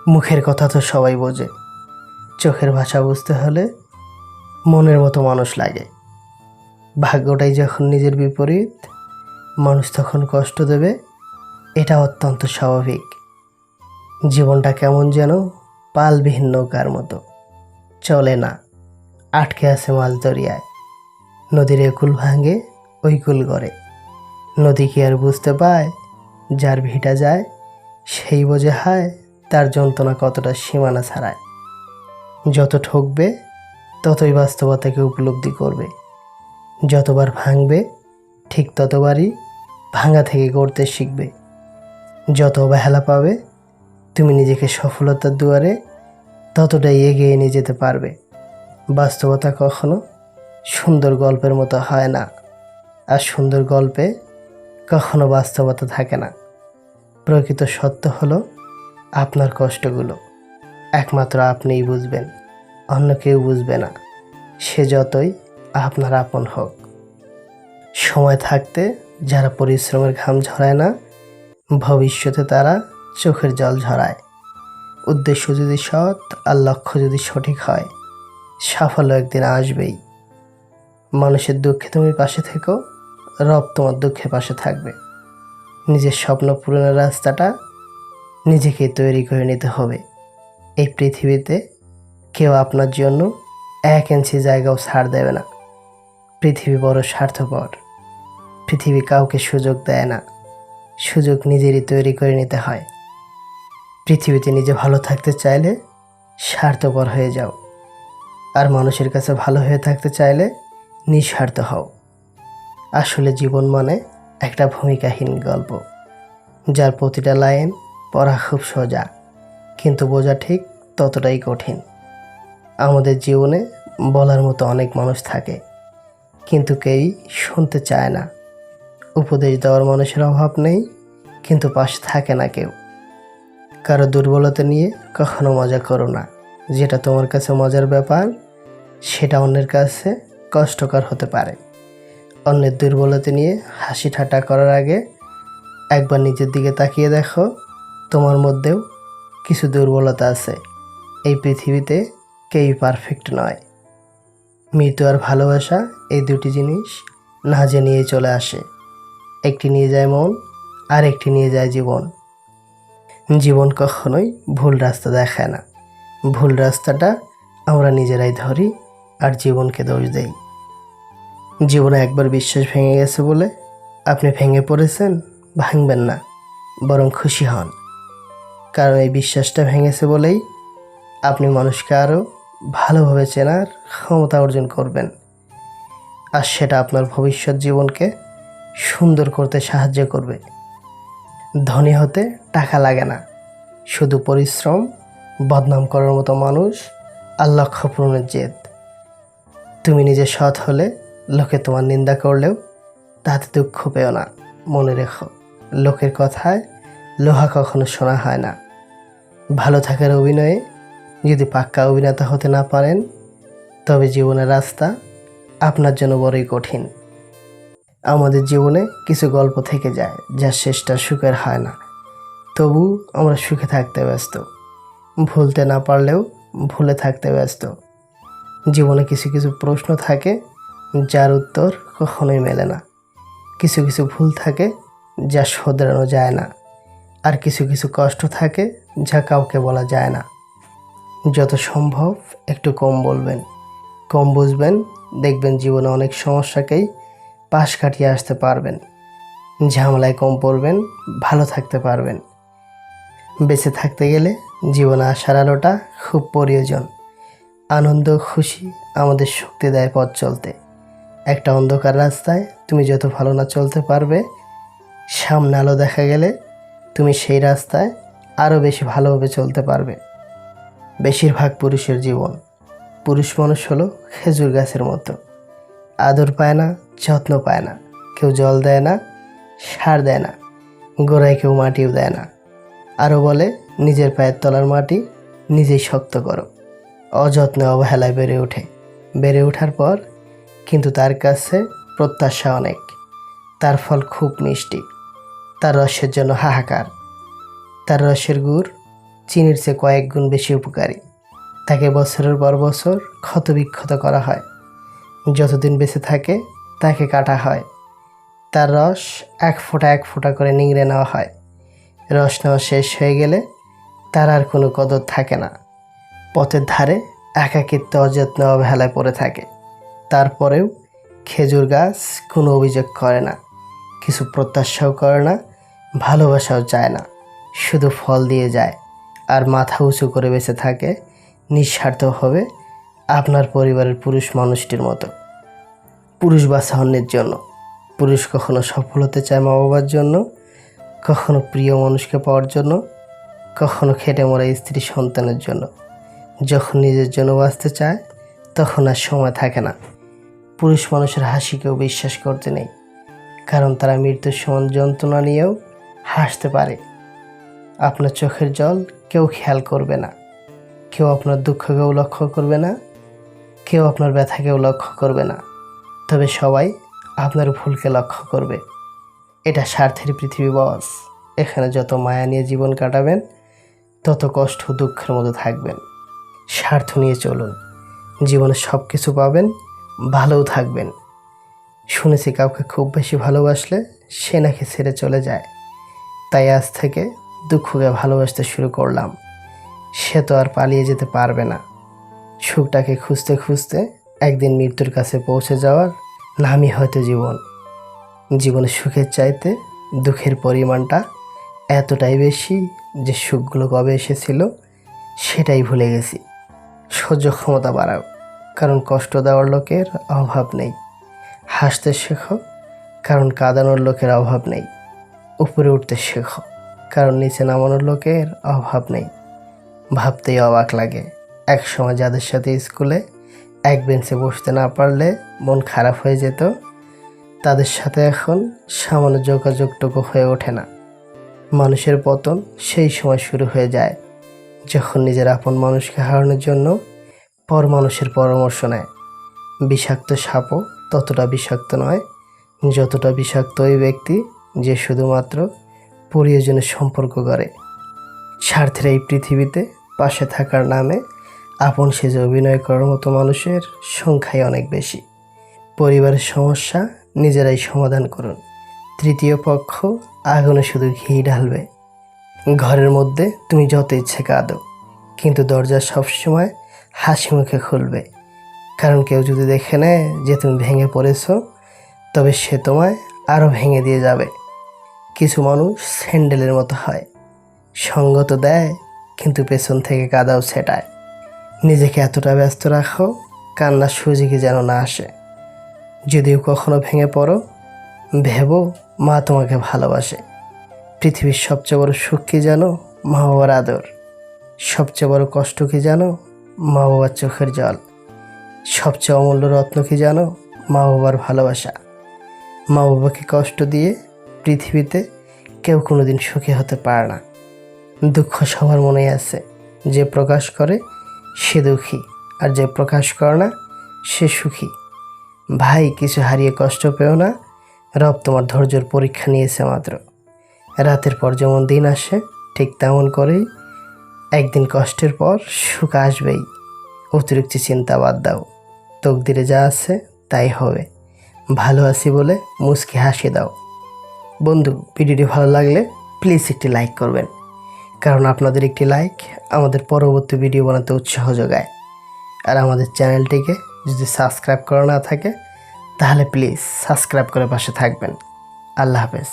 মুখের কথা তো সবাই বোঝে, চোখের ভাষা বুঝতে হলে মনের মতো মানুষ লাগে। ভাগ্যটাই যখন নিজের বিপরীত, মানুষ তখন কষ্ট দেবে, এটা অত্যন্ত স্বাভাবিক। জীবনটা কেমন যেন পালবিহীন নৌকার মতো, চলে না, আটকে আছে মাছ দরিয়ায়। নদীর একুল ভাঙে ওই কুল গড়ে। নদী কি আর বুঝতে পায়, যার ভিটা যায় সেই বোঝে হায় তার যন্ত্রণা কতটা সীমানা ছাড়ায়। যত ঠকবে ততই বাস্তবতাকে উপলব্ধি করবে, যতবার ভাঙবে ঠিক ততবারই ভাঙা থেকে করতে শিখবে। যত অবহেলা পাবে তুমি নিজেকে সফলতার দুয়ারে ততটাই এগিয়ে নিয়ে যেতে পারবে। বাস্তবতা কখনো সুন্দর গল্পের মতো হয় না, আর সুন্দর গল্পে কখনো বাস্তবতা থাকে না। প্রকৃত সত্য হলো আপনার কষ্টগুলো একমাত্র আপনিই বুঝবেন, অন্য কেউ বুঝবে না, সে যতই আপনার আপন হোক। সময় থাকতে যারা পরিশ্রমের ঘাম ঝরায় না, ভবিষ্যতে তারা চোখের জল ঝরায়। উদ্দেশ্য যদি সৎ আর লক্ষ্য যদি সঠিক হয়, সাফল্য একদিন আসবেই। মানুষের দুঃখে তুমি পাশে থেকো, রব তোমার দুঃখে পাশে থাকবে। নিজের স্বপ্ন পূরণের রাস্তাটা নিজেকেই তৈরি করে নিতে হবে। এই পৃথিবীতে কেউ আপনার জন্য 1 ইঞ্চি জায়গাও ছাড় দেবে না। পৃথিবী বড় স্বার্থপর, পৃথিবী কাউকে সুযোগ দেয় না, সুযোগ নিজেরই তৈরি করে নিতে হয়। পৃথিবীতে নিজে ভালো থাকতে চাইলে স্বার্থপর হয়ে যাও, আর মানুষের কাছে ভালো হয়ে থাকতে চাইলে নিঃস্বার্থ হও। আসলে জীবন মানে একটা ভূমিকাহীন গল্প, যার প্রতিটা লাইন পড়া খুব সোজা, কিন্তু বোঝা ঠিক ততটাই কঠিন। আমাদের জীবনে বলার মতো অনেক মানুষ থাকে, কিন্তু কেউই শুনতে চায় না। উপদেশ দেওয়ার মানুষের অভাব নেই, কিন্তু পাশে থাকে না কেউ। কারো দুর্বলতা নিয়ে কখনো মজা করো না। যেটা তোমার কাছে মজার ব্যাপার, সেটা অন্যের কাছে কষ্টকর হতে পারে। অন্যের দুর্বলতা নিয়ে হাসি ঠাট্টা করার আগে একবার নিজের দিকে তাকিয়ে দেখো, তোমার মধ্যেও কিছু দুর্বলতা আছে। এই পৃথিবীতে কেউই পারফেক্ট নয়। মৃত্যু আর ভালোবাসা এই দুটি জিনিস না জেনেই চলে আসে। একটি নিয়ে যায় মন, আর একটি নিয়ে যায় জীবন। জীবন কখনোই ভুল রাস্তা দেখায় না, ভুল রাস্তাটা আমরা নিজেরাই ধরি আর জীবনকে দোষ দেই। জীবনে একবার বিশ্বাস ভেঙে গেছে বলে আপনি ভেঙে পড়েছেন, ভাঙবেন না, বরং খুশি হন। কারণ এই বিশ্বাসটা ভেঙেছে বলেই আপনি মানুষকে আরও ভালোভাবে চেনার ক্ষমতা অর্জন করবেন, আর সেটা আপনার ভবিষ্যৎ জীবনকে সুন্দর করতে সাহায্য করবে। ধনী হতে টাকা লাগে না, শুধু পরিশ্রম, বদনাম করার মতো মানুষ আর লক্ষ্য পূরণের জেদ। তুমি নিজে সৎ হলে লোকে তোমার নিন্দা করলেও তাতে দুঃখ পেও না। মনে রেখো, লোকের কথায় লোহা কখনো শোনা হয় না। ভালো থাকার অভিনয়ে যদি পাক্কা অভিনেতা হতে না পারেন, তবে জীবনের রাস্তা আপনার জন্য বড়ই কঠিন। আমাদের জীবনে কিছু গল্প থেকে যায়, যার শেষটা সুখের হয় না, তবু আমরা সুখে থাকতে ব্যস্ত। ভুলতে না পারলেও ভুলে থাকতে ব্যস্ত। জীবনে কিছু কিছু প্রশ্ন থাকে যার উত্তর কখনোই মেলে না। কিছু কিছু ভুল থাকে যা শোধরানো যায় না, আর কিছু কিছু কষ্ট থাকে যা কাউকে বলা যায় না। যত সম্ভব একটু কম বলবেন, কম বুঝবেন, দেখবেন জীবনে অনেক সমস্যাকেই পাশ কাটিয়ে আসতে পারবেন। ঝামেলায় কম পড়বেন, ভালো থাকতে পারবেন। বেঁচে থাকতে গেলে জীবনে আসার আলোটা খুব প্রয়োজন। আনন্দ খুশি আমাদের শক্তি দেয় পথ চলতে। একটা অন্ধকার রাস্তায় তুমি যত ভালো না চলতে পারবে, সামনে আলো দেখা গেলে তুমি সেই রাস্তায় আরও বেশি ভালোভাবে চলতে পারবে। বেশিরভাগ পুরুষের জীবন, পুরুষ মানুষ হলো খেজুর গাছের মতো, আদর পায় না, যত্ন পায় না, কেউ জল দেয় না, সার দেয় না, গোড়ায় কেউ মাটিও দেয় না। আরও বলে নিজের পায়ের তলার মাটি নিজেই শক্ত করো। অযত্নে অবহেলায় বেড়ে ওঠার পর কিন্তু তার কাছে প্রত্যাশা অনেক। তার ফল খুব মিষ্টি, তার রসের জন্য হাহাকার। তার রসের গুড় চিনির চেয়ে কয়েক গুণ বেশি উপকারী। তাকে বছরের পর বছর ক্ষতবিক্ষত করা হয়। যতদিন বেঁচে থাকে তাকে কাটা হয়। তার রস এক ফোঁটা করে নিংড়ে নেওয়া হয়। রস নেওয়া শেষ হয়ে গেলে তার আর কোনো কদর থাকে না। পথের ধারে একাকিত্ব অযত্ন অবহেলায় পড়ে থাকে। তারপরেও খেজুর গাছ কোনো অভিযোগ করে না, কিছু প্রত্যাশাও করে না, ভালোবাসাও চায় না, শুধু ফল দিয়ে যায় আর মাথা উঁচু করে বেঁচে থাকে নিঃস্বার্থভাবে আপনার পরিবারের পুরুষ মানুষটির মতো। পুরুষ বাঁচা অন্যের জন্য। পুরুষ কখনো সফল হতে চায় মা বাবার জন্য, কখনো প্রিয় মানুষকে পাওয়ার জন্য, কখনো খেটে মরা স্ত্রী সন্তানের জন্য। যখন নিজের জন্য বাঁচতে চায় তখন আর সময় থাকে না। পুরুষ মানুষের হাসিকেও বিশ্বাস করতে নেই, কারণ তারা মৃত্যুর সমান যন্ত্রণা নিয়েও হাসতে পারে। আপনার চোখের জল কেউ খেয়াল করবে না, কেউ আপনার দুঃখকেও লক্ষ্য করবে না, কেউ আপনার ব্যথাকেও লক্ষ্য করবে না, তবে সবাই আপনার ভুলকে লক্ষ্য করবে। এটা স্বার্থের পৃথিবী বস। এখানে যত মায়া নিয়ে জীবন কাটাবেন তত কষ্ট দুঃখের মধ্যে থাকবেন। স্বার্থ নিয়ে চলুন, জীবনে সব কিছু পাবেন, ভালোও থাকবেন। শুনেছি কাউকে খুব বেশি ভালোবাসলে সে নাকি ছেড়ে চলে যায়। তাই আজ থেকে দুঃখকে ভালোবাসতে শুরু করলাম। সে তো আর পালিয়ে যেতে পারবে না। সুখটাকে খুঁজতে খুঁজতে একদিন মৃত্যুর কাছে পৌঁছে যাওয়ার নামই হয়তো জীবন। জীবনে সুখের চাইতে দুঃখের পরিমাণটা এতটাই বেশি যে সুখগুলো কবে এসেছিল সেটাই ভুলে গেছি। সহ্য ক্ষমতা বাড়াও, কারণ কষ্ট দেওয়ার লোকের অভাব নেই। হাসতে শেখো, কারণ কাঁদানোর লোকের অভাব নেই। উপরে উঠতে শেখো, কারণ নিচে নামানোর লোকের অভাব নেই। ভাবতেই অবাক লাগে, এক সময় যাদের সাথে স্কুলে এক বেঞ্চে বসতে না পারলে মন খারাপ হয়ে যেত, তাদের সাথে এখন সামান্য যোগাযোগটুকু হয়ে ওঠে না। মানুষের পতন সেই সময় শুরু হয়ে যায় যখন নিজের আপন মানুষকে হারানোর জন্য পর মানুষের পরামর্শ নেয়। বিষাক্ত সাপও ততটা বিষাক্ত নয় যতটা বিষাক্ত ওই ব্যক্তি যে শুধুমাত্র প্রিয়জনের সম্পর্ক করে। স্বার্থের এই পৃথিবীতে পাশে থাকার নামে আপন সেজে অভিনয় করার মতো মানুষের সংখ্যাই অনেক বেশি। পরিবারের সমস্যা নিজেরাই সমাধান করুন, তৃতীয় পক্ষ আগুনে শুধু ঘি ঢালবে। ঘরের মধ্যে তুমি যত ইচ্ছে কাঁদো, কিন্তু দরজা সবসময় হাসি মুখে খুলবে। কারণ কেউ যদি দেখে নেয় যে তুমি ভেঙে পড়েছো, তবে সে তোমায় আরও ভেঙে দিয়ে যাবে। কিছু মানুষ স্যান্ডেলের মতো হয়, সঙ্গ তো দেয় কিন্তু পেছন থেকে কাদাও ছেটায়। নিজেকে এতটা ব্যস্ত রাখো কান্নার সুযোগই যেন না আসে। যদিও কখনো ভেঙে পড়ো, ভেবো মা তোমাকে ভালোবাসে। পৃথিবীর সবচেয়ে বড় সুখ কি জানো? মা বাবার আদর। সবচেয়ে বড় কষ্ট কি জানো? মা বাবার চোখের জল। সবচেয়ে অমূল্য রত্ন কি জানো? মা বাবার ভালোবাসা। মা বাবাকে কষ্ট দিয়ে পৃথিবীতে কেউ কোনোদিন সুখী হতে পারে না। দুঃখ সবার মনেই আছে, যে প্রকাশ করে সে দুঃখী, আর যে প্রকাশ করে না সে সুখী। ভাই, কিছু হারিয়ে কষ্ট পেও না, রব তোমার ধৈর্যের পরীক্ষা নিয়েছে মাত্র। রাতের পর যেমন দিন আসে, ঠিক তেমন করেই একদিন কষ্টের পর সুখ আসবেই। অতিরিক্ত চিন্তা বাদ দাও, তকদিরে যা আছে তাই হবে। ভালো আছি বলে মুচকি হাসি দাও। বন্ধু, ভিডিওটি ভালো লাগলে প্লিজ একটি লাইক করবেন, কারণ আপনাদের একটি লাইক আমাদের পরবর্তী ভিডিও বানাতে উৎসাহ যোগায়। আর আমাদের চ্যানেলটিকে যদি সাবস্ক্রাইব করা না থাকে তাহলে প্লিজ সাবস্ক্রাইব করে পাশে থাকবেন। আল্লাহ হাফেজ।